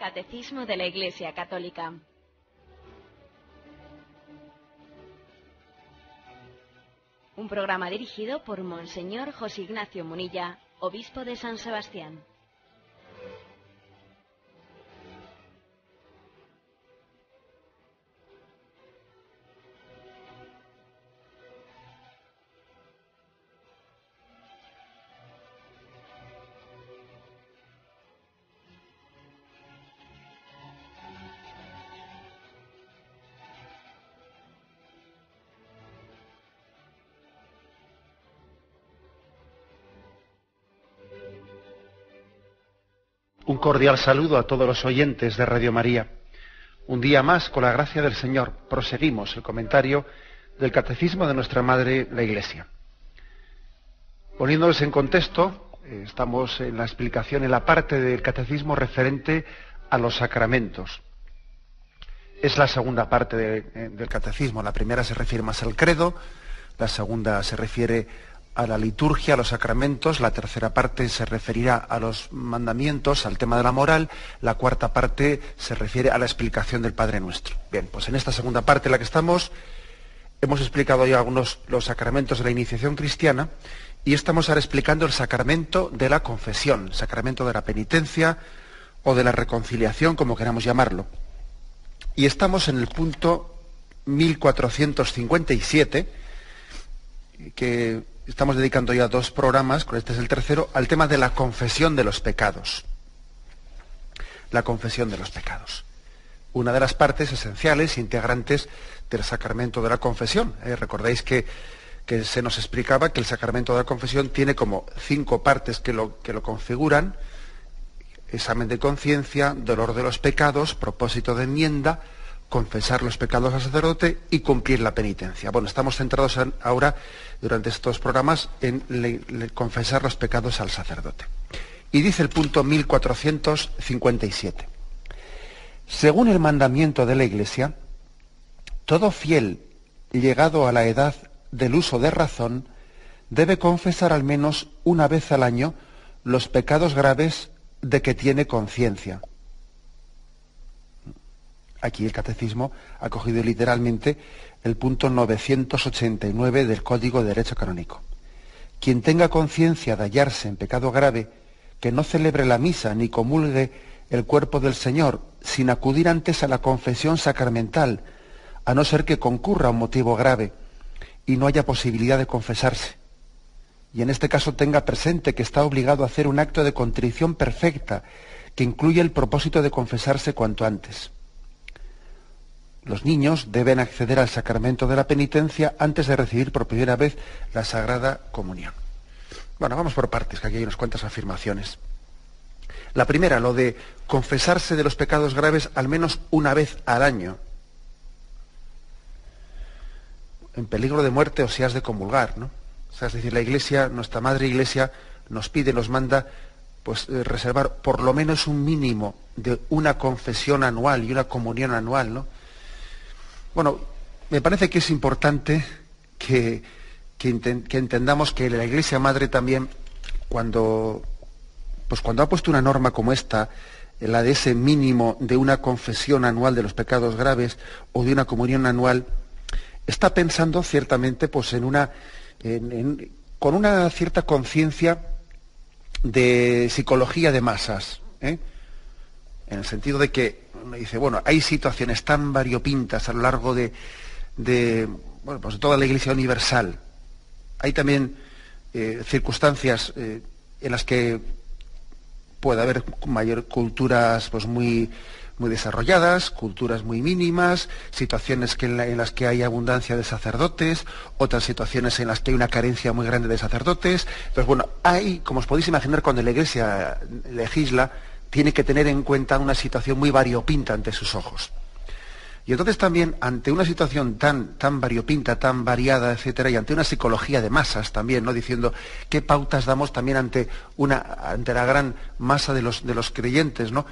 Catecismo de la Iglesia Católica. Un programa dirigido por Monseñor José Ignacio Munilla, obispo de San Sebastián. Un cordial saludo a todos los oyentes de Radio María. Un día más, con la gracia del Señor, proseguimos el comentario del Catecismo de nuestra Madre, la Iglesia. Poniéndolos en contexto, estamos en la explicación, en la parte del Catecismo referente a los sacramentos. Es la segunda parte del Catecismo. La primera se refiere más al credo, la segunda se refiere a la liturgia, a los sacramentos, la tercera parte se referirá a los mandamientos, al tema de la moral, la cuarta parte se refiere a la explicación del Padre Nuestro. Bien, pues en esta segunda parte en la que estamos, hemos explicado ya los sacramentos de la iniciación cristiana y estamos ahora explicando el sacramento de la confesión, sacramento de la penitencia o de la reconciliación, como queramos llamarlo. Y estamos en el punto 1457, que estamos dedicando ya 2 programas, con este es el tercero, al tema de la confesión de los pecados. La confesión de los pecados. Una de las partes esenciales, integrantes del sacramento de la confesión. Recordáis que se nos explicaba que el sacramento de la confesión tiene como 5 partes que lo configuran: examen de conciencia, dolor de los pecados, propósito de enmienda, confesar los pecados al sacerdote y cumplir la penitencia. Bueno, estamos centrados ahora, durante estos programas, en confesar los pecados al sacerdote. Y dice el punto 1457. Según el mandamiento de la Iglesia, todo fiel llegado a la edad del uso de razón debe confesar al menos una vez al año los pecados graves de que tiene conciencia. Aquí el Catecismo ha cogido literalmente el punto 989 del Código de Derecho Canónico. Quien tenga conciencia de hallarse en pecado grave, que no celebre la misa ni comulgue el cuerpo del Señor, sin acudir antes a la confesión sacramental, a no ser que concurra un motivo grave y no haya posibilidad de confesarse. Y en este caso tenga presente que está obligado a hacer un acto de contrición perfecta, que incluye el propósito de confesarse cuanto antes. Los niños deben acceder al sacramento de la penitencia antes de recibir por primera vez la Sagrada Comunión. Bueno, vamos por partes, que aquí hay unas cuantas afirmaciones. La primera, lo de confesarse de los pecados graves al menos una vez al año. En peligro de muerte o si has de comulgar, ¿no? O sea, es decir, la Iglesia, nuestra Madre Iglesia, nos pide, nos manda, pues reservar por lo menos un mínimo de una confesión anual y una comunión anual, ¿no? Bueno, me parece que es importante que entendamos que la Iglesia Madre también, cuando ha puesto una norma como esta, la de ese mínimo de una confesión anual de los pecados graves o de una comunión anual, está pensando ciertamente pues con una cierta conciencia de psicología de masas, ¿eh? En el sentido de que uno dice, bueno, hay situaciones tan variopintas a lo largo de toda la Iglesia universal. Hay también circunstancias en las que puede haber culturas pues muy desarrolladas, culturas muy mínimas, situaciones en las que hay abundancia de sacerdotes, otras situaciones en las que hay una carencia muy grande de sacerdotes. Entonces, bueno, hay, como os podéis imaginar, cuando la Iglesia legisla, tiene que tener en cuenta una situación muy variopinta ante sus ojos. Y entonces también, ante una situación tan variopinta, tan variada, etcétera, y ante una psicología de masas también, ¿no? Diciendo qué pautas damos también ante la gran masa de los creyentes, ¿no?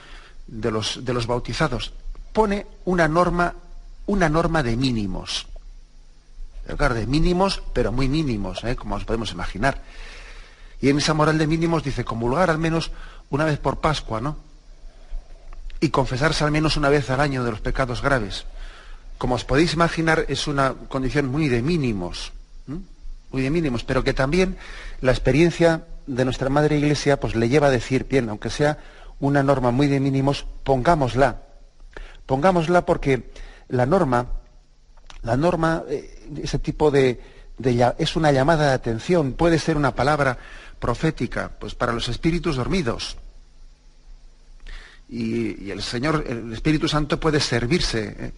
De los bautizados, pone una norma de mínimos. Pero claro, de mínimos, pero muy mínimos, como os podemos imaginar. Y en esa moral de mínimos dice comulgar al menos una vez por Pascua, ¿no? y confesarse al menos una vez al año de los pecados graves. Como os podéis imaginar, es una condición muy de mínimos, pero que también la experiencia de nuestra Madre Iglesia pues le lleva a decir, bien, aunque sea una norma muy de mínimos, pongámosla porque la norma, ese tipo es una llamada de atención, puede ser una palabra profética, pues para los espíritus dormidos. Y el Señor, el Espíritu Santo puede servirse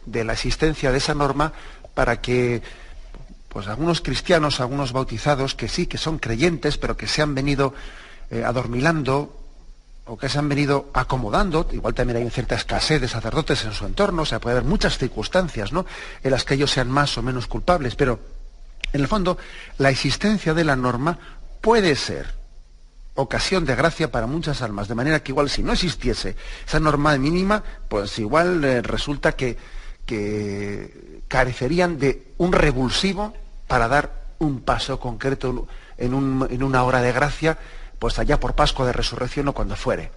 de la existencia de esa norma para que pues algunos cristianos, algunos bautizados, que sí, que son creyentes, pero que se han venido adormilando o que se han venido acomodando, igual también hay cierta escasez de sacerdotes en su entorno, o sea, puede haber muchas circunstancias, ¿no?, en las que ellos sean más o menos culpables, pero en el fondo la existencia de la norma puede ser ocasión de gracia para muchas almas, de manera que igual si no existiese esa norma mínima, pues igual resulta que carecerían de un revulsivo para dar un paso concreto en una hora de gracia, pues allá por Pascua de Resurrección o cuando fuere.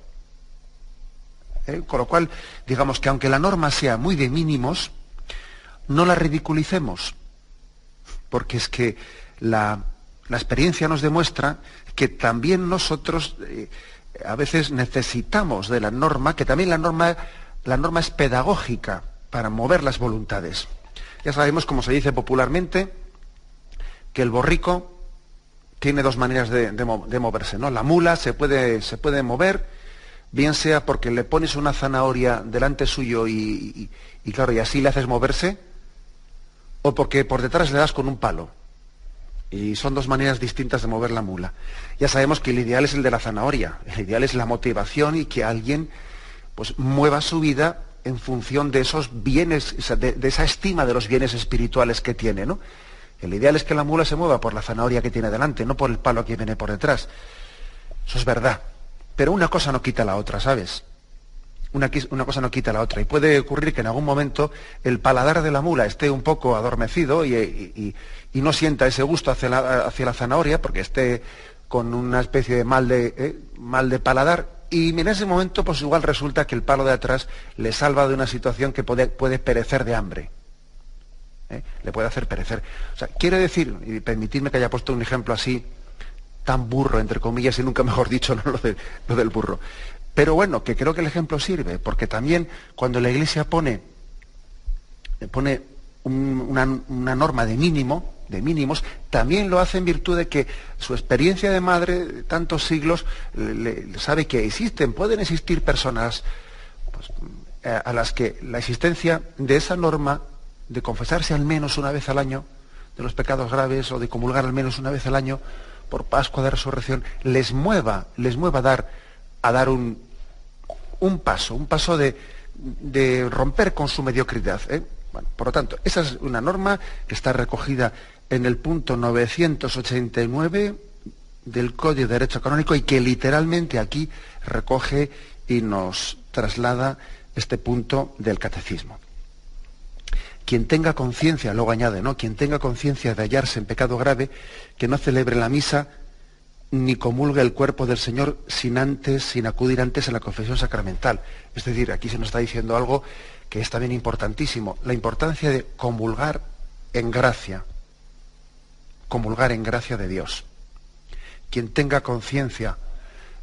Con lo cual, digamos que aunque la norma sea muy de mínimos, no la ridiculicemos, porque es que la experiencia nos demuestra que también nosotros a veces necesitamos de la norma, que también la norma es pedagógica para mover las voluntades. Ya sabemos, como se dice popularmente, que el borrico tiene dos maneras de moverse, ¿no? La mula se puede mover, bien sea porque le pones una zanahoria delante suyo y claro, y así le haces moverse, o porque por detrás le das con un palo. Y son dos maneras distintas de mover la mula. Ya sabemos que el ideal es el de la zanahoria. El ideal es la motivación y que alguien pues mueva su vida en función de esos bienes, de esa estima de los bienes espirituales que tiene, ¿no? El ideal es que la mula se mueva por la zanahoria que tiene delante, no por el palo que viene por detrás. Eso es verdad. Pero una cosa no quita la otra, ¿sabes? Una cosa no quita la otra. Y puede ocurrir que en algún momento el paladar de la mula esté un poco adormecido y no sienta ese gusto hacia la zanahoria, porque esté con una especie de mal de paladar. Y en ese momento, pues igual resulta que el palo de atrás le salva de una situación que puede perecer de hambre. Le puede hacer perecer. O sea, quiere decir, y permitidme que haya puesto un ejemplo así, tan burro, entre comillas, y nunca mejor dicho, ¿no? lo del burro. Pero bueno, que creo que el ejemplo sirve, porque también cuando la Iglesia pone una norma de mínimos, también lo hace en virtud de que su experiencia de madre de tantos siglos sabe que pueden existir personas pues, a las que la existencia de esa norma de confesarse al menos una vez al año de los pecados graves o de comulgar al menos una vez al año por Pascua de Resurrección les mueva a dar un paso de romper con su mediocridad. Bueno, por lo tanto, esa es una norma que está recogida en el punto 989 del Código de Derecho Canónico y que literalmente aquí recoge y nos traslada este punto del Catecismo. Quien tenga conciencia, luego añade, ¿no?, quien tenga conciencia de hallarse en pecado grave, que no celebre la misa ni comulgue el cuerpo del Señor sin acudir antes a la confesión sacramental. Es decir, aquí se nos está diciendo algo que es también importantísimo, la importancia de comulgar en gracia de Dios. Quien tenga conciencia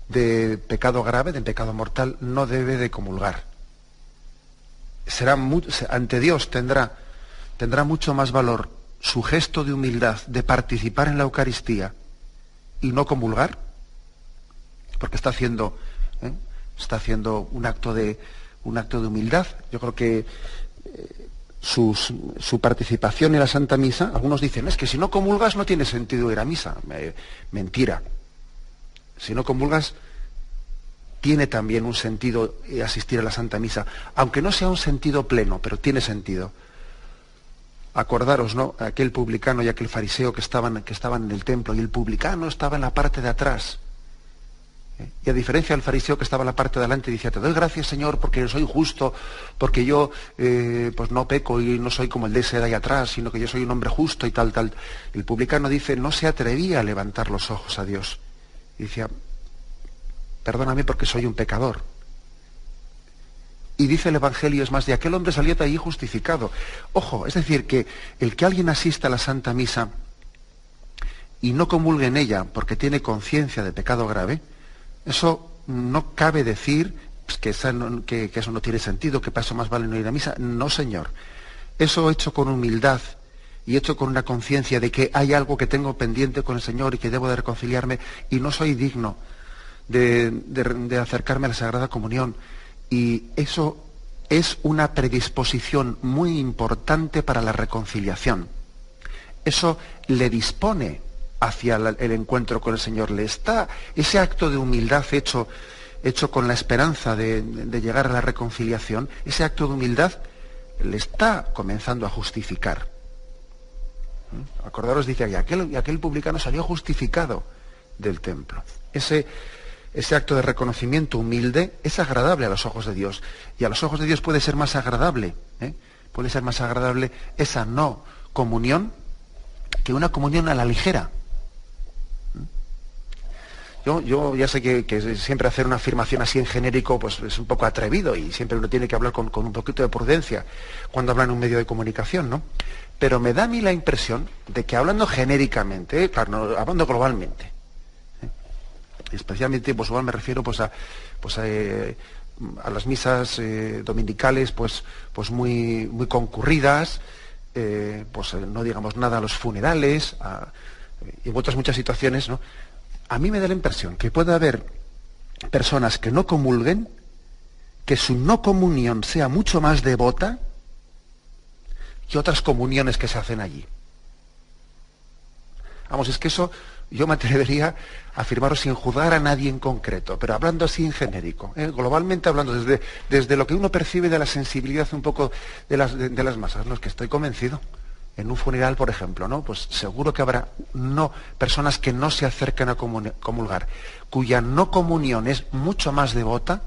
de pecado grave, de pecado mortal, no debe de comulgar. Ante Dios tendrá mucho más valor su gesto de humildad, de participar en la Eucaristía y no comulgar, porque está haciendo un acto de humildad. Yo creo que su participación en la Santa Misa, algunos dicen, es que si no comulgas no tiene sentido ir a misa. Mentira. Si no comulgas, tiene también un sentido asistir a la Santa Misa, aunque no sea un sentido pleno, pero tiene sentido. Acordaros, ¿no?, aquel publicano y aquel fariseo que estaban en el templo, y el publicano estaba en la parte de atrás. Y a diferencia del fariseo que estaba en la parte de adelante, decía, te doy gracias, Señor, porque soy justo, porque yo pues no peco y no soy como el de ese de ahí atrás, sino que yo soy un hombre justo y tal. El publicano dice, no se atrevía a levantar los ojos a Dios. Y decía, perdóname porque soy un pecador. Y dice el Evangelio, es más, de aquel hombre salió de allí justificado. Ojo, es decir, que el que alguien asista a la Santa Misa y no comulgue en ella porque tiene conciencia de pecado grave, eso no cabe decir pues, que eso no tiene sentido, que para eso más vale no ir a misa. No, señor. Eso hecho con humildad y hecho con una conciencia de que hay algo que tengo pendiente con el Señor y que debo de reconciliarme y no soy digno de acercarme a la Sagrada Comunión. Y eso es una predisposición muy importante para la reconciliación. Eso le dispone hacia el encuentro con el Señor. Ese acto de humildad hecho con la esperanza de llegar a la reconciliación, ese acto de humildad le está comenzando a justificar. Acordaros, dice aquí, aquel publicano salió justificado del templo. Ese acto de reconocimiento humilde es agradable a los ojos de Dios. Y a los ojos de Dios puede ser más agradable, esa no comunión que una comunión a la ligera. Yo ya sé que siempre hacer una afirmación así en genérico pues es un poco atrevido y siempre uno tiene que hablar con un poquito de prudencia cuando habla en un medio de comunicación, ¿no? Pero me da a mí la impresión de que hablando genéricamente, claro, no, hablando globalmente, especialmente, pues igual me refiero pues a las misas dominicales pues muy concurridas, no digamos nada a los funerales, y en otras muchas situaciones, ¿no? A mí me da la impresión que puede haber personas que no comulguen, que su no comunión sea mucho más devota que otras comuniones que se hacen allí. Vamos, es que eso yo me atrevería a afirmarlo sin juzgar a nadie en concreto, pero hablando así en genérico, globalmente hablando, desde lo que uno percibe de la sensibilidad un poco de las masas, ¿no? Es que estoy convencido. En un funeral, por ejemplo, ¿no? Pues seguro que habrá personas que no se acercan a comulgar, cuya no comunión es mucho más devota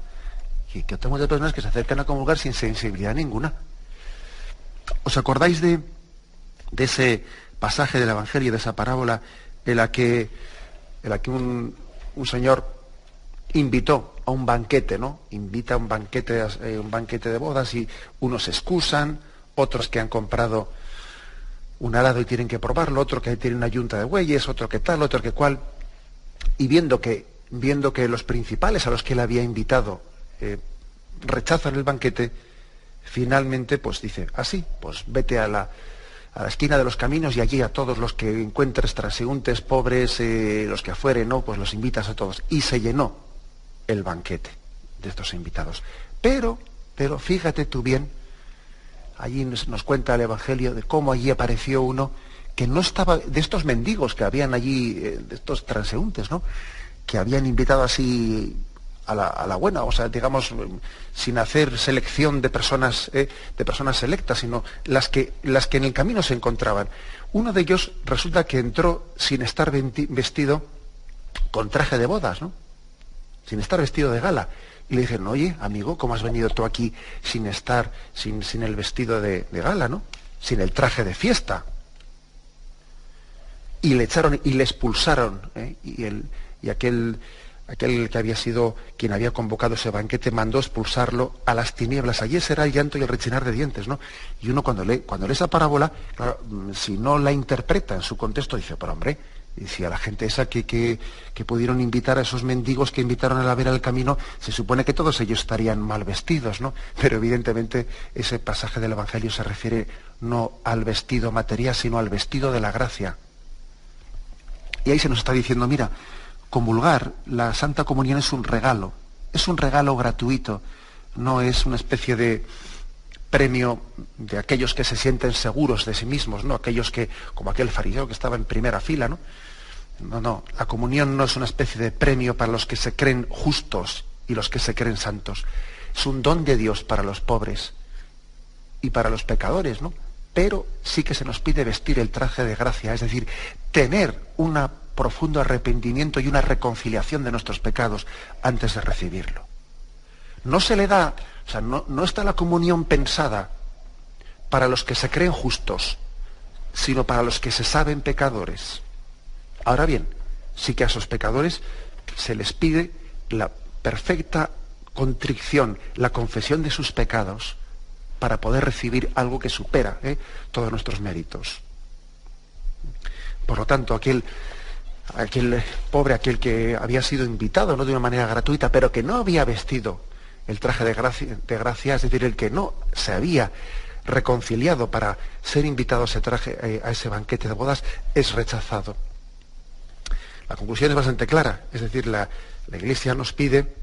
que otras muchas personas que se acercan a comulgar sin sensibilidad ninguna. ¿Os acordáis de ese pasaje del Evangelio, de esa parábola en la que un señor invitó a un banquete, ¿no? Invita a un banquete de bodas y unos se excusan, otros que han comprado un helado y tienen que probarlo, otro que tiene una yunta de bueyes, otro que tal, otro que cual, y viendo que los principales a los que él había invitado rechazan el banquete, finalmente pues dice, así, pues vete a la esquina de los caminos y allí a todos los que encuentres, transeúntes, pobres, los que afuere, ¿no? Pues los invitas a todos. Y se llenó el banquete de estos invitados. Pero fíjate tú bien, allí nos cuenta el Evangelio de cómo allí apareció uno que no estaba, de estos mendigos que habían allí, de estos transeúntes, ¿no? Que habían invitado así a la buena, o sea, digamos, sin hacer selección de personas selectas, sino las que en el camino se encontraban. Uno de ellos resulta que entró sin estar vestido con traje de bodas, ¿no? Sin estar vestido de gala. Y le dijeron, oye, amigo, ¿cómo has venido tú aquí sin el vestido de gala, ¿no? Sin el traje de fiesta? Y le echaron y le expulsaron, y aquel que había sido quien había convocado ese banquete mandó expulsarlo a las tinieblas. Allí será el llanto y el rechinar de dientes, ¿no? Y uno cuando lee esa parábola, claro, si no la interpreta en su contexto, dice, pero hombre, y si a la gente esa que pudieron invitar a esos mendigos que invitaron a la vera del camino, se supone que todos ellos estarían mal vestidos, ¿no? Pero evidentemente ese pasaje del Evangelio se refiere no al vestido material, sino al vestido de la gracia. Y ahí se nos está diciendo, mira, comulgar, la Santa Comunión es un regalo gratuito, no es una especie de premio de aquellos que se sienten seguros de sí mismos, ¿no? Aquellos que, como aquel fariseo que estaba en primera fila, ¿no? No, la comunión no es una especie de premio para los que se creen justos y los que se creen santos. Es un don de Dios para los pobres y para los pecadores, ¿no? Pero sí que se nos pide vestir el traje de gracia, es decir, tener un profundo arrepentimiento y una reconciliación de nuestros pecados antes de recibirlo. No se le da, o sea, no está la comunión pensada para los que se creen justos, sino para los que se saben pecadores. Ahora bien, sí que a esos pecadores se les pide la perfecta contrición, la confesión de sus pecados, para poder recibir algo que supera todos nuestros méritos. Por lo tanto, aquel pobre, aquel que había sido invitado, no de una manera gratuita, pero que no había vestido el traje de gracia, es decir, el que no se había reconciliado para ser invitado a ese banquete de bodas, es rechazado. La conclusión es bastante clara, es decir, la Iglesia nos pide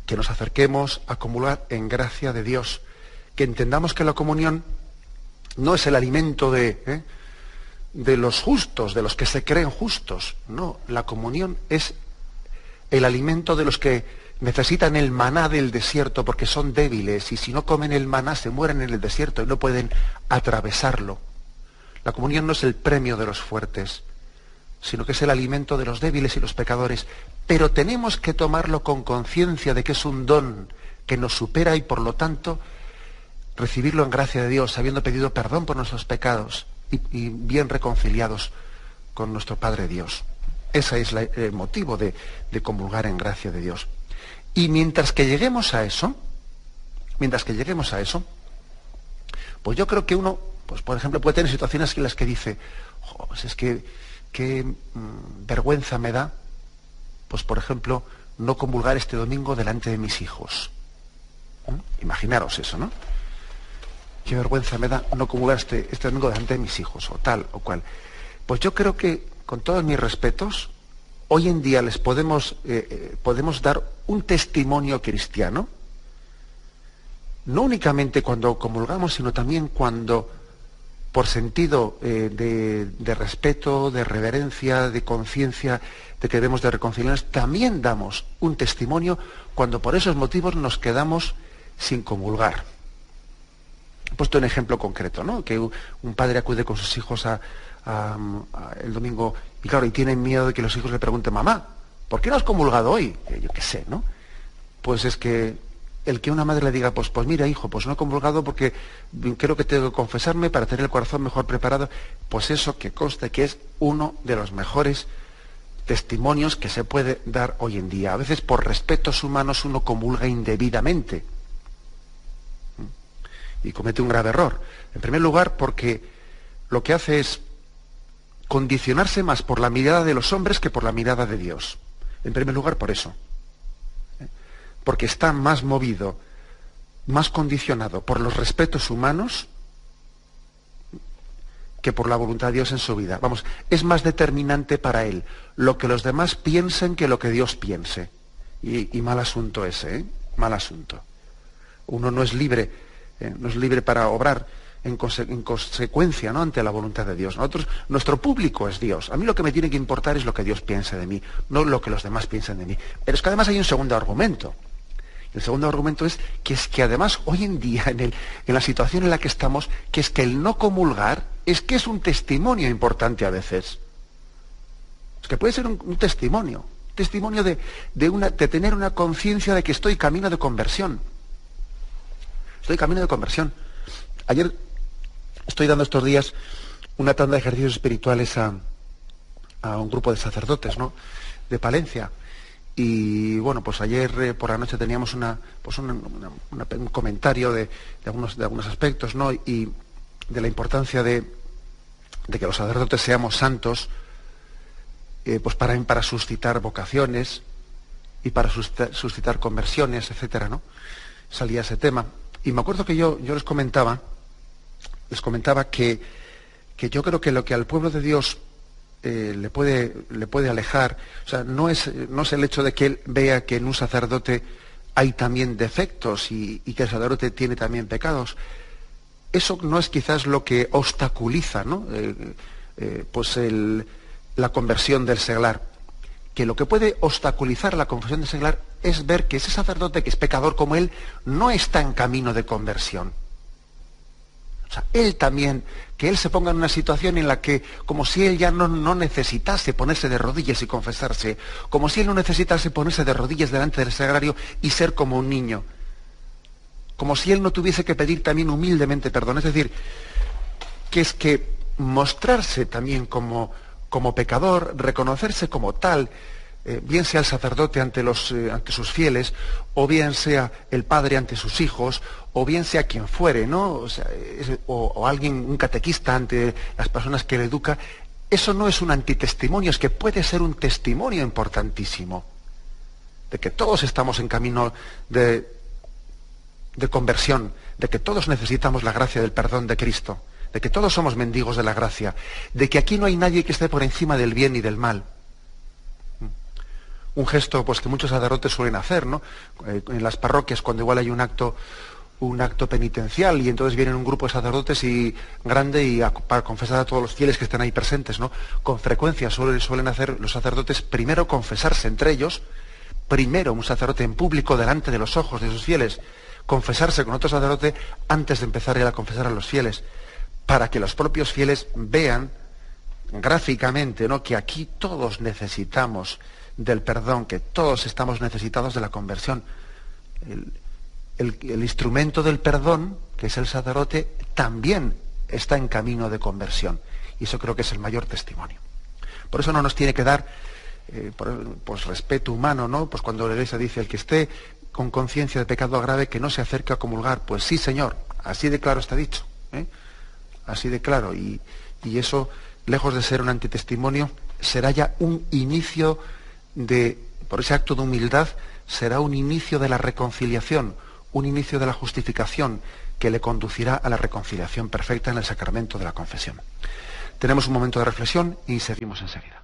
que nos acerquemos a comulgar en gracia de Dios, que entendamos que la comunión no es el alimento de los justos, de los que se creen justos. No, la comunión es el alimento de los que necesitan el maná del desierto porque son débiles y si no comen el maná se mueren en el desierto y no pueden atravesarlo. La comunión no es el premio de los fuertes, sino que es el alimento de los débiles y los pecadores. Pero tenemos que tomarlo con conciencia de que es un don que nos supera y por lo tanto recibirlo en gracia de Dios, habiendo pedido perdón por nuestros pecados y bien reconciliados con nuestro Padre Dios. Ese es el motivo de comulgar en gracia de Dios. Y mientras que lleguemos a eso, pues yo creo que uno, pues por ejemplo, puede tener situaciones en las que dice, pues es que qué vergüenza me da, pues por ejemplo, no comulgar este domingo delante de mis hijos. Imaginaros eso, ¿no? Qué vergüenza me da no comulgar este domingo delante de mis hijos, o tal, o cual. Pues yo creo que, con todos mis respetos, hoy en día les podemos dar un testimonio cristiano, no únicamente cuando comulgamos, sino también cuando, por sentido de respeto, de reverencia, de conciencia, de que debemos de reconciliarnos, también damos un testimonio cuando por esos motivos nos quedamos sin comulgar. He puesto un ejemplo concreto, ¿no? Que un padre acude con sus hijos el domingo y claro, y tienen miedo de que los hijos le pregunten, mamá, ¿por qué no has comulgado hoy? Yo qué sé, ¿no? Pues es que el que una madre le diga, pues mira, hijo, pues no he comulgado porque creo que tengo que confesarme para tener el corazón mejor preparado, pues eso que conste que es uno de los mejores testimonios que se puede dar hoy en día. A veces por respetos humanos uno comulga indebidamente y comete un grave error. En primer lugar, porque lo que hace es condicionarse más por la mirada de los hombres que por la mirada de Dios. En primer lugar, por eso. Porque está más movido, más condicionado por los respetos humanos que por la voluntad de Dios en su vida. Vamos, es más determinante para él lo que los demás piensen que lo que Dios piense. Y mal asunto ese, ¿eh? Mal asunto. Uno no es libre para obrar en consecuencia, ¿no?, ante la voluntad de Dios. Nuestro público es Dios. A mí lo que me tiene que importar es lo que Dios piense de mí, no lo que los demás piensen de mí. Pero es que además hay un segundo argumento. El segundo argumento es que además hoy en día, en la situación en la que estamos, que es que el no comulgar es que es un testimonio importante a veces. Es que puede ser un testimonio de tener una conciencia de que estoy camino de conversión. Estoy camino de conversión. Ayer estoy dando estos días una tanda de ejercicios espirituales a un grupo de sacerdotes, ¿no?, de Palencia. Y bueno, pues ayer por la noche teníamos un comentario de algunos aspectos, ¿no?, y de la importancia de que los sacerdotes seamos santos, pues para suscitar vocaciones y para suscitar conversiones, etcétera, ¿no? Salía ese tema. Y me acuerdo que yo les comentaba que yo creo que lo que al pueblo de Dios le puede alejar, o sea, no es el hecho de que él vea que en un sacerdote hay también defectos y que el sacerdote tiene también pecados. Eso no es quizás lo que obstaculiza, ¿no?, la conversión del seglar. Que lo que puede obstaculizar la conversión del seglar es ver que ese sacerdote que es pecador como él no está en camino de conversión. O sea, él también, que él se ponga en una situación en la que, como si él ya no necesitase ponerse de rodillas y confesarse, como si él no necesitase ponerse de rodillas delante del sagrario y ser como un niño, como si él no tuviese que pedir también humildemente perdón. Es decir, que es que mostrarse también como pecador, reconocerse como tal, bien sea el sacerdote ante sus fieles, o bien sea el padre ante sus hijos, o bien sea quien fuere, ¿no? O sea, o alguien, un catequista ante las personas que le educa. Eso no es un antitestimonio, es que puede ser un testimonio importantísimo de que todos estamos en camino de conversión, de que todos necesitamos la gracia del perdón de Cristo, de que todos somos mendigos de la gracia, de que aquí no hay nadie que esté por encima del bien y del mal. Un gesto pues que muchos sacerdotes suelen hacer, ¿no? En las parroquias, cuando igual hay un acto penitencial y entonces vienen un grupo de sacerdotes para confesar a todos los fieles que están ahí presentes, ¿no? Con frecuencia suelen hacer los sacerdotes primero confesarse entre ellos, primero un sacerdote en público delante de los ojos de sus fieles, confesarse con otro sacerdote antes de empezar a confesar a los fieles, para que los propios fieles vean gráficamente, ¿no?, que aquí todos necesitamos del perdón, que todos estamos necesitados de la conversión. El instrumento del perdón, que es el sacerdote, también está en camino de conversión. Y eso creo que es el mayor testimonio. Por eso no nos tiene que dar pues respeto humano, ¿no? Pues cuando la Iglesia dice: el que esté con conciencia de pecado grave, que no se acerque a comulgar. Pues sí, Señor, así de claro está dicho, ¿eh? Así de claro. Y eso, lejos de ser un antitestimonio, será ya un inicio por ese acto de humildad, será un inicio de la reconciliación, un inicio de la justificación que le conducirá a la reconciliación perfecta en el sacramento de la confesión. Tenemos un momento de reflexión y seguimos enseguida.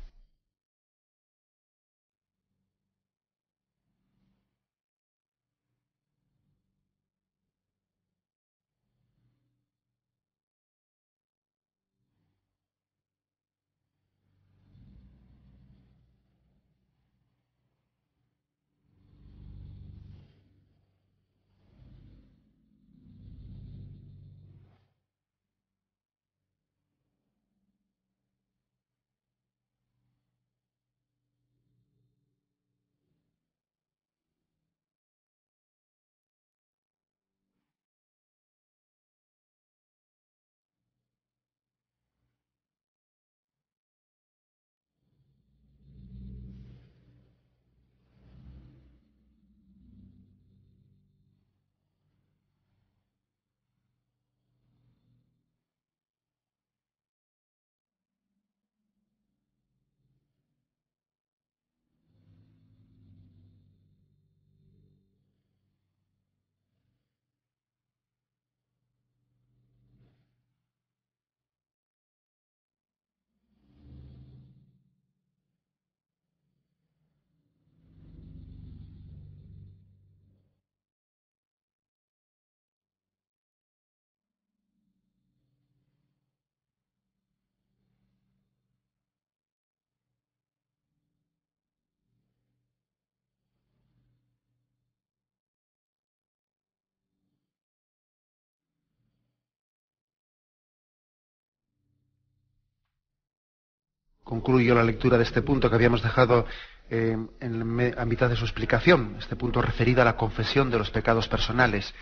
Concluyo la lectura de este punto que habíamos dejado a mitad de su explicación, este punto referido a la confesión de los pecados personales.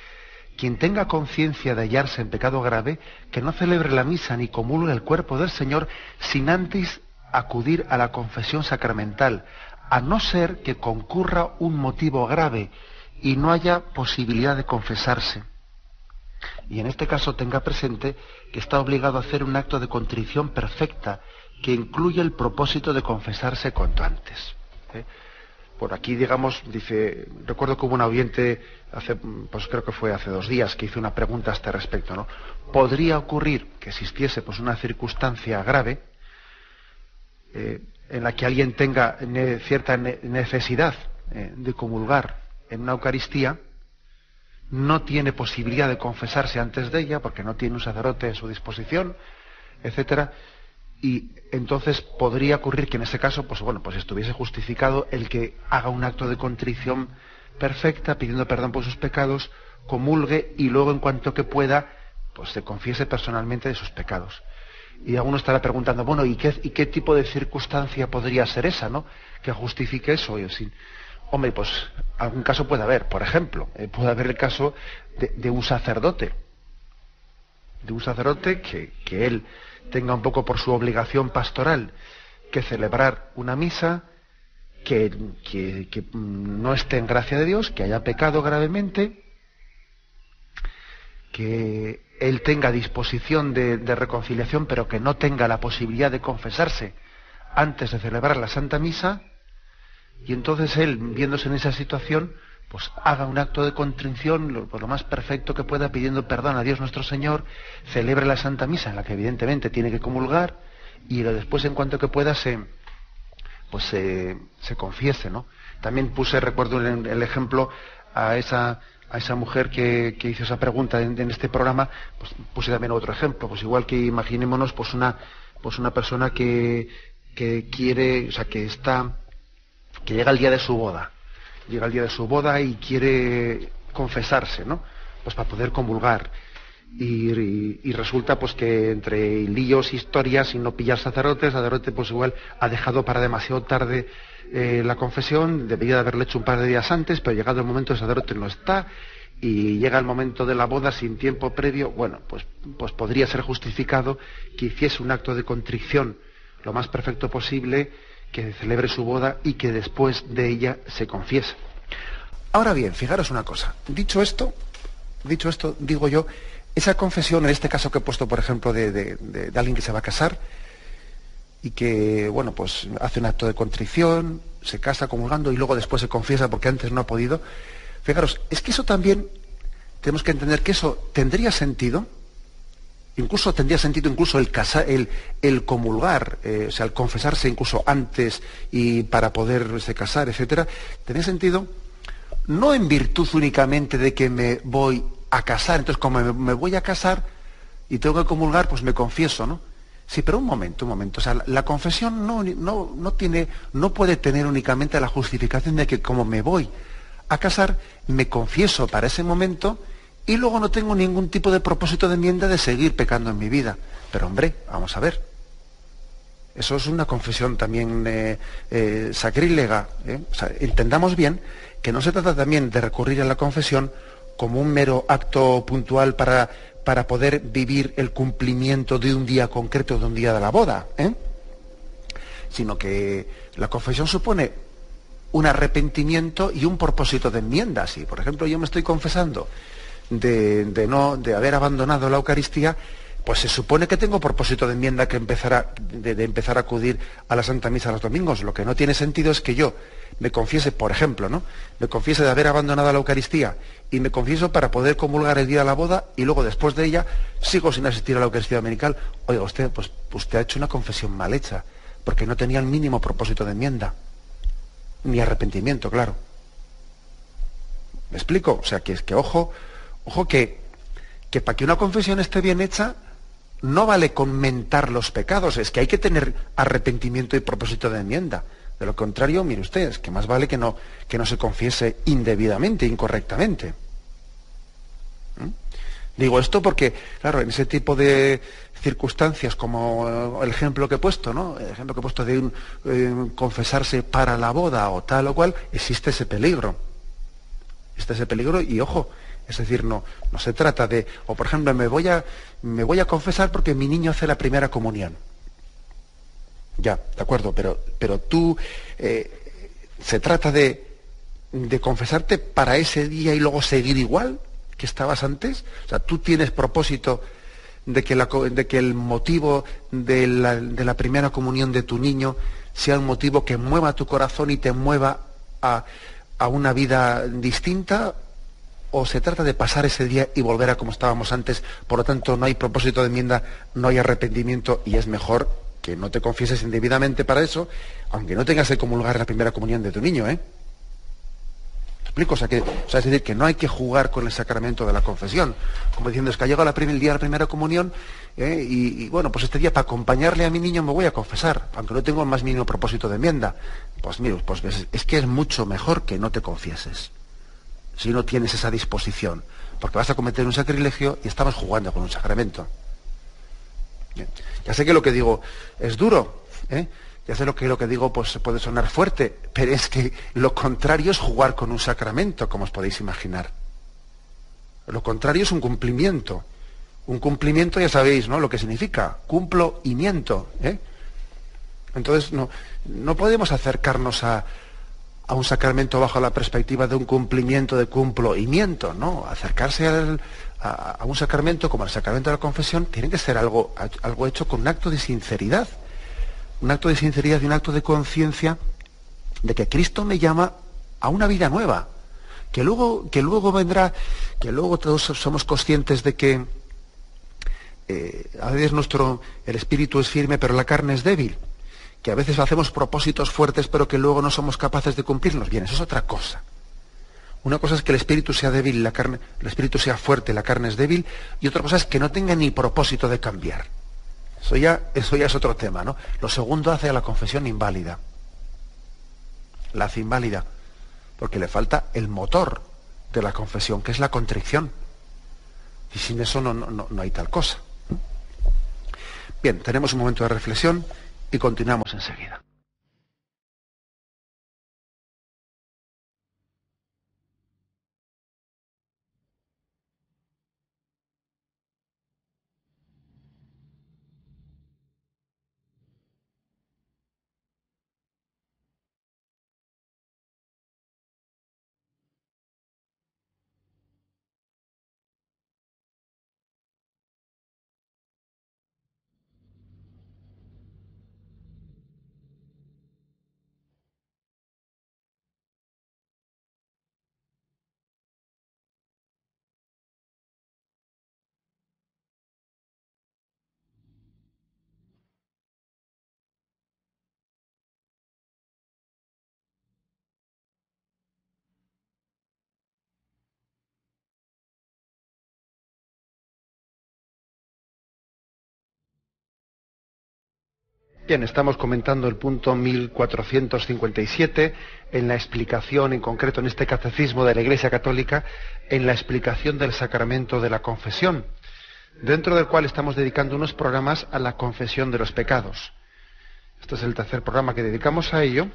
Quien tenga conciencia de hallarse en pecado grave, que no celebre la misa ni comulgue el cuerpo del Señor sin antes acudir a la confesión sacramental, a no ser que concurra un motivo grave y no haya posibilidad de confesarse. Y en este caso tenga presente que está obligado a hacer un acto de contrición perfecta, que incluye el propósito de confesarse cuanto antes. Por aquí, digamos, dice, recuerdo que hubo un oyente, creo que fue hace 2 días, que hizo una pregunta a este respecto, ¿no? ¿Podría ocurrir que existiese pues una circunstancia grave en la que alguien tenga cierta necesidad de comulgar en una Eucaristía, no tiene posibilidad de confesarse antes de ella porque no tiene un sacerdote a su disposición, etcétera? Y entonces podría ocurrir que en ese caso, pues estuviese justificado el que haga un acto de contrición perfecta, pidiendo perdón por sus pecados, comulgue y luego, en cuanto que pueda, pues se confiese personalmente de sus pecados. Y alguno estará preguntando, bueno, ¿y qué tipo de circunstancia podría ser esa, ¿no?, que justifique eso? Hombre, pues algún caso puede haber. Por ejemplo, puede haber el caso de un sacerdote. De un sacerdote que él tenga un poco por su obligación pastoral que celebrar una misa que no esté en gracia de Dios, que haya pecado gravemente, que él tenga disposición de reconciliación, pero que no tenga la posibilidad de confesarse antes de celebrar la Santa Misa, y entonces él, viéndose en esa situación, pues haga un acto de contrición lo más perfecto que pueda, pidiendo perdón a Dios nuestro Señor, celebre la Santa Misa, en la que evidentemente tiene que comulgar, y después, en cuanto que pueda, se confiese, ¿no? También recuerdo el ejemplo a esa mujer que hizo esa pregunta en este programa, pues puse también otro ejemplo, pues igual que imaginémonos pues una persona que quiere, o sea, que llega el día de su boda. Llega el día de su boda y quiere confesarse, ¿no? Pues para poder comulgar. Y resulta pues que entre líos, historias y no pillar sacerdote pues igual ha dejado para demasiado tarde la confesión, debería de haberlo hecho un par de días antes, pero llegado el momento el sacerdote no está, y llega el momento de la boda sin tiempo previo. Bueno, pues podría ser justificado que hiciese un acto de contrición lo más perfecto posible, que celebre su boda y que después de ella se confiese. Ahora bien, fijaros una cosa, dicho esto, digo yo, esa confesión, en este caso que he puesto, por ejemplo, de alguien que se va a casar y que, bueno, pues hace un acto de contrición, se casa comulgando y luego después se confiesa porque antes no ha podido. Fijaros, es que eso también tenemos que entender que eso tendría sentido, incluso el comulgar, o sea, el confesarse incluso antes y para poderse casar, etcétera, tendría sentido no en virtud únicamente de que me voy a casar, entonces como me voy a casar y tengo que comulgar, pues me confieso, ¿no? Sí, pero un momento, o sea, la confesión no puede tener únicamente la justificación de que como me voy a casar, me confieso para ese momento y luego no tengo ningún tipo de propósito de enmienda de seguir pecando en mi vida. Pero hombre, vamos a ver, eso es una confesión también sacrílega, ¿eh? O sea, entendamos bien que no se trata también de recurrir a la confesión como un mero acto puntual para poder vivir el cumplimiento de un día concreto, de un día de la boda, ¿eh? Sino que la confesión supone un arrepentimiento y un propósito de enmienda. Si, por ejemplo, yo me estoy confesando de haber abandonado la Eucaristía, pues se supone que tengo propósito de enmienda de empezar a acudir a la Santa Misa los domingos. Lo que no tiene sentido es que yo me confiese, por ejemplo, ¿no? Me confiese de haber abandonado la Eucaristía y me confieso para poder comulgar el día de la boda y luego después de ella sigo sin asistir a la Eucaristía dominical. Oiga, usted ha hecho una confesión mal hecha, porque no tenía el mínimo propósito de enmienda, ni arrepentimiento, claro. ¿Me explico? O sea, que ojo que para que una confesión esté bien hecha, no vale con mentar los pecados, es que hay que tener arrepentimiento y propósito de enmienda. De lo contrario, mire usted, es que más vale que no se confiese indebidamente, incorrectamente. Digo esto porque, claro, en ese tipo de circunstancias, como el ejemplo que he puesto, ¿no? El ejemplo que he puesto de confesarse para la boda o tal o cual, existe ese peligro. Y ojo, es decir, no se trata de, o por ejemplo, me voy a confesar porque mi niño hace la primera comunión. Ya, de acuerdo, pero tú, se trata de confesarte para ese día y luego seguir igual que estabas antes. O sea, tú tienes propósito de que el motivo de la primera comunión de tu niño sea un motivo que mueva tu corazón y te mueva a una vida distinta, o se trata de pasar ese día y volver a como estábamos antes. Por lo tanto, no hay propósito de enmienda, no hay arrepentimiento, y es mejor que no te confieses indebidamente para eso, aunque no tengas que comulgar en la primera comunión de tu niño, ¿eh? ¿Me explico? O sea, es decir, que no hay que jugar con el sacramento de la confesión, como diciendo, es que ha llegado el día de la primera comunión, y bueno, pues este día para acompañarle a mi niño me voy a confesar, aunque no tengo el más mínimo propósito de enmienda. Pues mire, pues es que es mucho mejor que no te confieses, si no tienes esa disposición, porque vas a cometer un sacrilegio y estamos jugando con un sacramento. Bien. Ya sé que lo que digo es duro, ya sé que lo que digo pues puede sonar fuerte, pero es que lo contrario es jugar con un sacramento, como os podéis imaginar. Lo contrario es un cumplimiento. Un cumplimiento, ya sabéis, ¿no?, lo que significa, cumplo y miento, ¿eh? Entonces no podemos acercarnos a a un sacramento bajo la perspectiva de un cumplimiento, de cumplimiento, ¿no? Acercarse a un sacramento como el sacramento de la confesión tiene que ser algo hecho con un acto de sinceridad. Un acto de sinceridad y un acto de conciencia de que Cristo me llama a una vida nueva. Que luego vendrá, que luego todos somos conscientes de que a veces el espíritu es firme, pero la carne es débil. Que a veces hacemos propósitos fuertes, pero que luego no somos capaces de cumplirlos. Bien, eso es otra cosa. Una cosa es que el espíritu sea débil, el espíritu sea fuerte, la carne es débil, y otra cosa es que no tenga ni propósito de cambiar. Eso ya es otro tema, ¿no? Lo segundo hace a la confesión inválida. La hace inválida, porque le falta el motor de la confesión, que es la contrición. Y sin eso no hay tal cosa. Bien, tenemos un momento de reflexión y continuamos enseguida. Bien, estamos comentando el punto 1457 en la explicación, en concreto en este catecismo de la Iglesia Católica, en la explicación del sacramento de la confesión, dentro del cual estamos dedicando unos programas a la confesión de los pecados. Este es el tercer programa que dedicamos a ello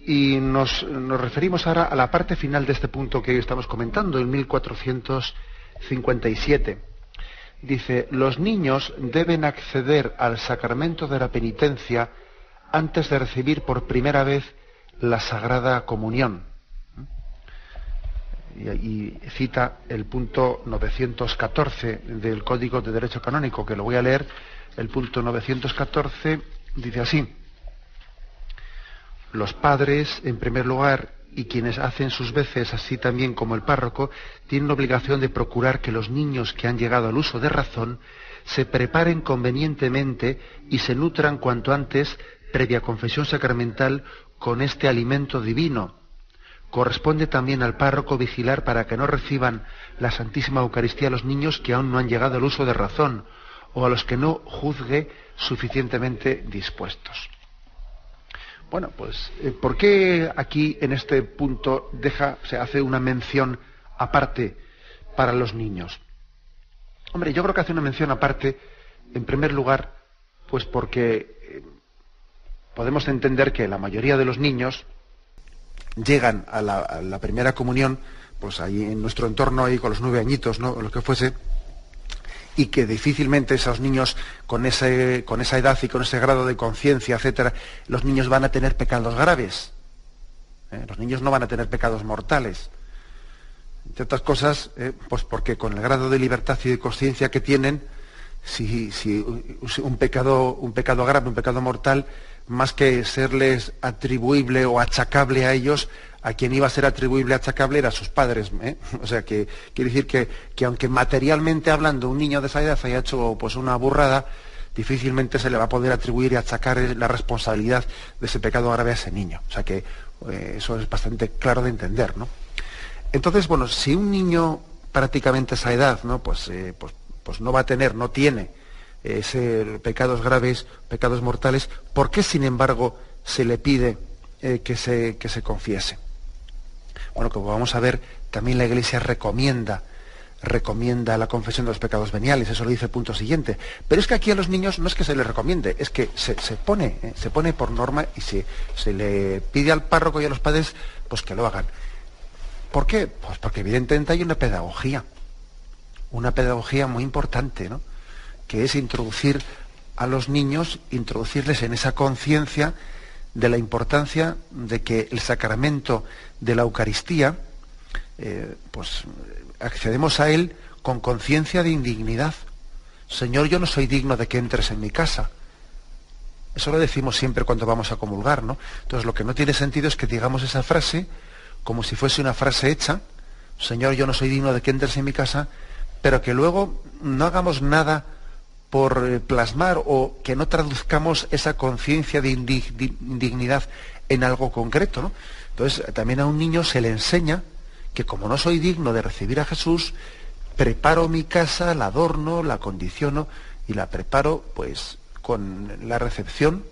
y nos referimos ahora a la parte final de este punto que hoy estamos comentando, el 1457. Dice, los niños deben acceder al sacramento de la penitencia antes de recibir por primera vez la Sagrada Comunión. Y cita el punto 914 del Código de Derecho Canónico, que lo voy a leer. El punto 914 dice así: los padres, en primer lugar, y quienes hacen sus veces, así también como el párroco, tienen la obligación de procurar que los niños que han llegado al uso de razón se preparen convenientemente y se nutran cuanto antes, previa confesión sacramental, con este alimento divino. Corresponde también al párroco vigilar para que no reciban la Santísima Eucaristía los niños que aún no han llegado al uso de razón, o a los que no juzgue suficientemente dispuestos. Bueno, pues, ¿por qué aquí en este punto se hace una mención aparte para los niños? Hombre, yo creo que hace una mención aparte, en primer lugar, pues porque podemos entender que la mayoría de los niños llegan a la primera comunión, pues ahí en nuestro entorno, ahí con los 9 añitos, ¿no? O lo que fuese, y que difícilmente esos niños con esa edad y con ese grado de conciencia, etcétera, los niños van a tener pecados graves. Los niños no van a tener pecados mortales. Entre otras cosas, pues porque con el grado de libertad y de conciencia que tienen, si un pecado grave, un pecado mortal, más que serles atribuible o achacable a ellos, a quien iba a ser atribuible, achacable, era a sus padres. O sea, que quiere decir que aunque materialmente hablando un niño de esa edad haya hecho pues una burrada, difícilmente se le va a poder atribuir y achacar la responsabilidad de ese pecado grave a ese niño. O sea que eso es bastante claro de entender, ¿no? Entonces, bueno, si un niño prácticamente a esa edad, ¿no? Pues no tiene pecados graves, pecados mortales, ¿por qué, sin embargo, se le pide que se confiese? Bueno, como vamos a ver, también la Iglesia recomienda la confesión de los pecados veniales, eso lo dice el punto siguiente. Pero es que aquí a los niños no es que se les recomiende, es que se pone por norma y se le pide al párroco y a los padres pues que lo hagan. ¿Por qué? Pues porque evidentemente hay una pedagogía muy importante, ¿no? Que es introducir a los niños, introducirles en esa conciencia de la importancia de que el sacramento de la Eucaristía, pues accedemos a él con conciencia de indignidad. Señor, yo no soy digno de que entres en mi casa. Eso lo decimos siempre cuando vamos a comulgar, ¿no? Entonces lo que no tiene sentido es que digamos esa frase como si fuese una frase hecha, Señor, yo no soy digno de que entres en mi casa, pero que luego no hagamos nada por plasmar o que no traduzcamos esa conciencia de indignidad en algo concreto, ¿no? Entonces también a un niño se le enseña que como no soy digno de recibir a Jesús, preparo mi casa, la adorno, la acondiciono y la preparo pues con la recepción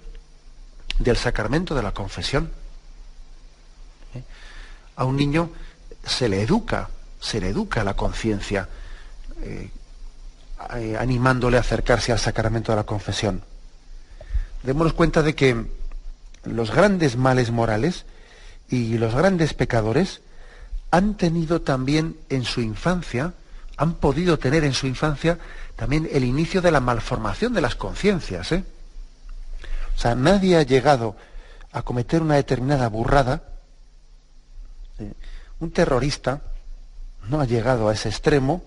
del sacramento de la confesión. A un niño se le educa la conciencia, animándole a acercarse al sacramento de la confesión. Démonos cuenta de que los grandes males morales y los grandes pecadores han tenido también en su infancia, han podido tener en su infancia también el inicio de la malformación de las conciencias, ¿eh? O sea, nadie ha llegado a cometer una determinada burrada. Un terrorista no ha llegado a ese extremo,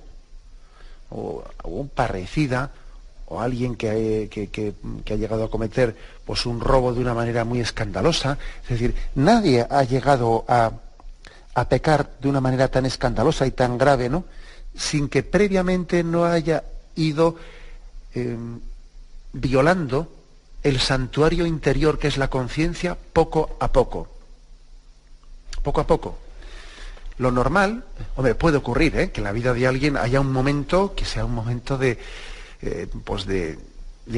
o un parricida, o alguien que ha llegado a cometer pues un robo de una manera muy escandalosa. Es decir, nadie ha llegado a pecar de una manera tan escandalosa y tan grave, ¿no?, sin que previamente no haya ido violando el santuario interior que es la conciencia poco a poco. Poco a poco. Lo normal, hombre, puede ocurrir, que en la vida de alguien haya un momento que sea un momento de